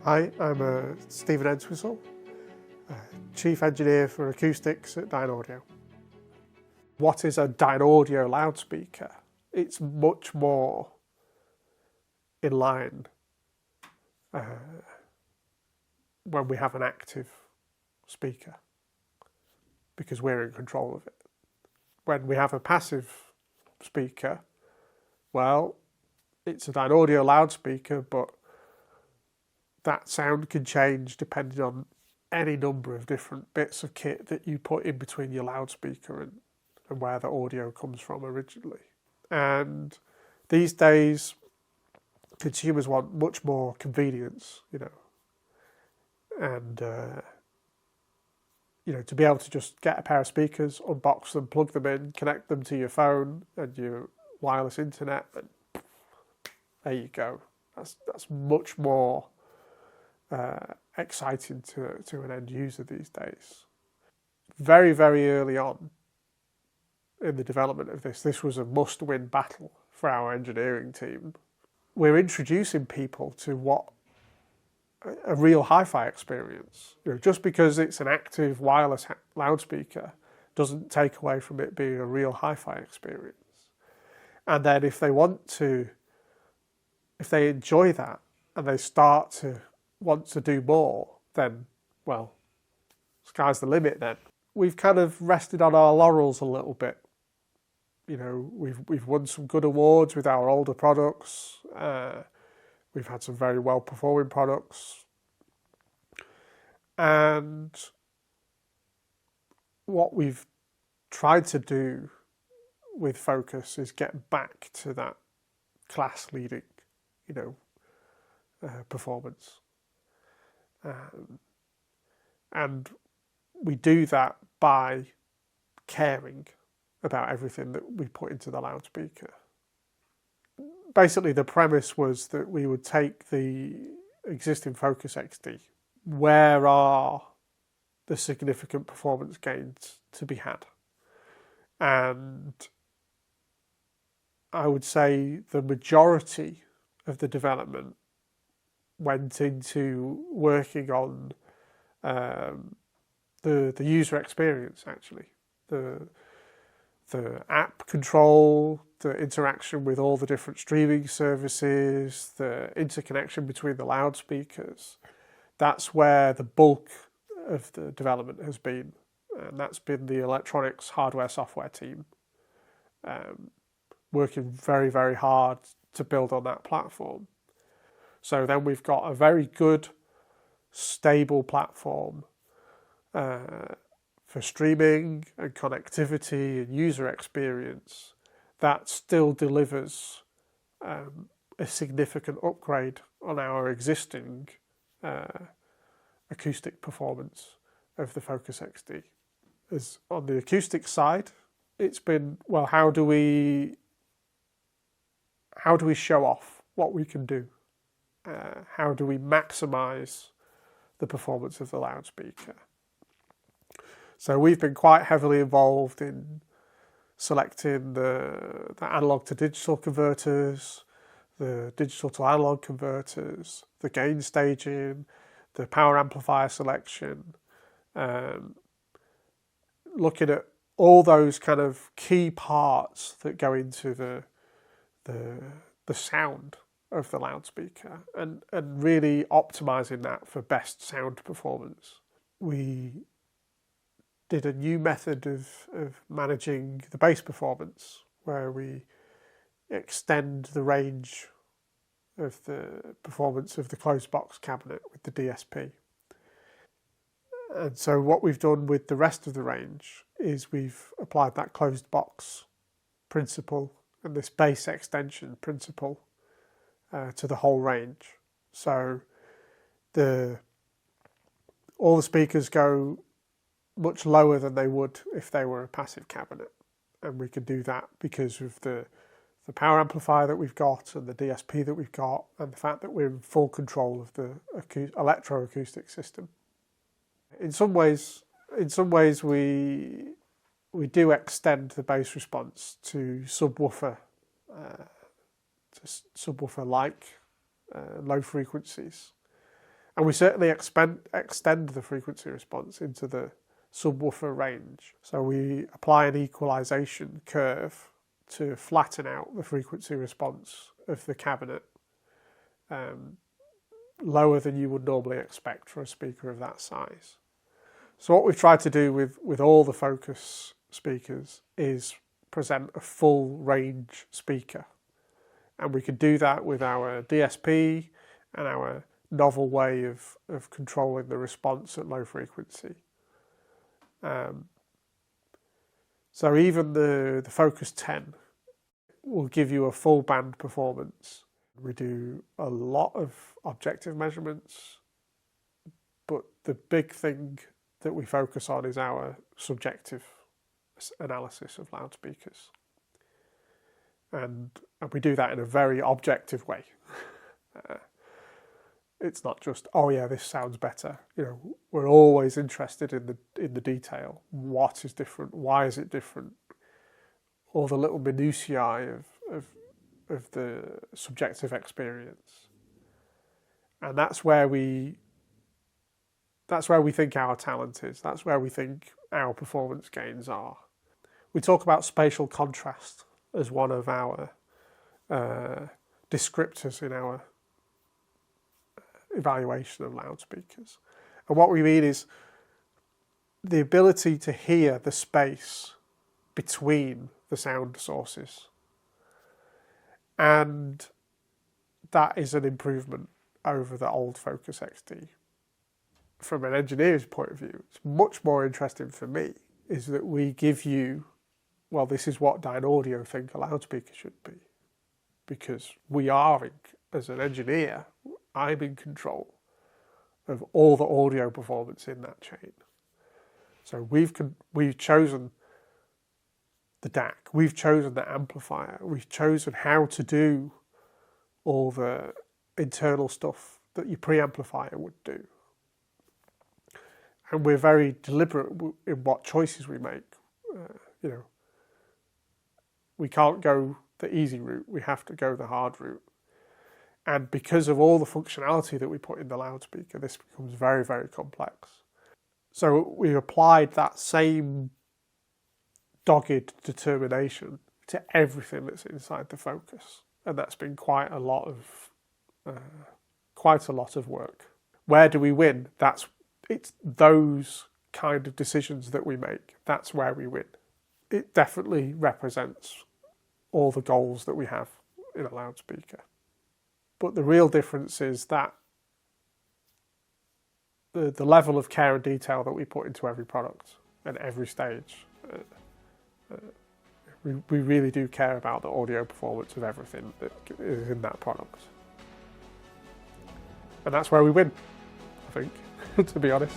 Hi, I'm Stephen Entwistle, Chief Engineer for Acoustics at Dynaudio. What is a Dynaudio loudspeaker? It's much more in line when we have an active speaker, because we're in control of it. When we have a passive speaker, well, it's a Dynaudio loudspeaker, but that sound can change depending on any number of different bits of kit that you put in between your loudspeaker and where the audio comes from originally. And these days, consumers want much more convenience, and to be able to just get a pair of speakers, unbox them, plug them in, connect them to your phone and your wireless internet, and there you go. That's much more exciting to an end user these days. Very, very early on in the development of this was a must-win battle for our engineering team. We're introducing people to what a real hi-fi experience. Just because it's an active wireless loudspeaker doesn't take away from it being a real hi-fi experience. And then if they enjoy that and they start to want to do more, then, well, sky's the limit then. We've kind of rested on our laurels a little bit. We've won some good awards with our older products. We've had some very well-performing products. And what we've tried to do with Focus is get back to that class-leading, performance. And we do that by caring about everything that we put into the loudspeaker. Basically, the premise was that we would take the existing Focus XD. Where are the significant performance gains to be had? And I would say the majority of the development went into working on the user experience, actually. The app control, the interaction with all the different streaming services, the interconnection between the loudspeakers. That's where the bulk of the development has been. And that's been the electronics, hardware, software team working very, very hard to build on that platform. So then we've got a very good, stable platform for streaming and connectivity and user experience that still delivers a significant upgrade on our existing acoustic performance of the Focus XD. As on the acoustic side, it's been, well, how do we show off what we can do? How do we maximize the performance of the loudspeaker? So we've been quite heavily involved in selecting the analog to digital converters, the digital to analog converters, the gain staging, the power amplifier selection, looking at all those kind of key parts that go into the sound of the loudspeaker and really optimizing that for best sound performance. We did a new method of managing the bass performance, where we extend the range of the performance of the closed box cabinet with the DSP. And so what we've done with the rest of the range is we've applied that closed box principle and this bass extension principle to the whole range. So all the speakers go much lower than they would if they were a passive cabinet. And we can do that because of the power amplifier that we've got and the DSP that we've got, and the fact that we're in full control of the electroacoustic system. In some ways we do extend the bass response to subwoofer-like low frequencies. And we certainly extend the frequency response into the subwoofer range. So we apply an equalization curve to flatten out the frequency response of the cabinet, lower than you would normally expect for a speaker of that size. So what we've tried to do with all the Focus speakers is present a full range speaker. And we could do that with our DSP and our novel way of controlling the response at low frequency. So even the Focus 10 will give you a full band performance. We do a lot of objective measurements, but the big thing that we focus on is our subjective analysis of loudspeakers. And we do that in a very objective way. It's not just, oh yeah, this sounds better. You know, we're always interested in the detail. What is different? Why is it different? All the little minutiae of the subjective experience. And that's where we think our talent is. That's where we think our performance gains are. We talk about spatial contrast as one of our descriptors in our evaluation of loudspeakers. And what we mean is the ability to hear the space between the sound sources. And that is an improvement over the old Focus XD. From an engineer's point of view, it's much more interesting for me is that we give you, well, this is what Dynaudio think a loudspeaker should be. Because we are, as an engineer, I'm in control of all the audio performance in that chain. So we've chosen the DAC, we've chosen the amplifier, we've chosen how to do all the internal stuff that your preamplifier would do. And we're very deliberate in what choices we make. You know, we can't go the easy route, we have to go the hard route. And because of all the functionality that we put in the loudspeaker, this becomes very, very complex. So we applied that same dogged determination to everything that's inside the Focus. And that's been quite a lot of work. Where do we win? It's those kind of decisions that we make. That's where we win. It definitely represents all the goals that we have in a loudspeaker. But the real difference is that the level of care and detail that we put into every product at every stage. We really do care about the audio performance of everything that is in that product. And that's where we win, I think, to be honest.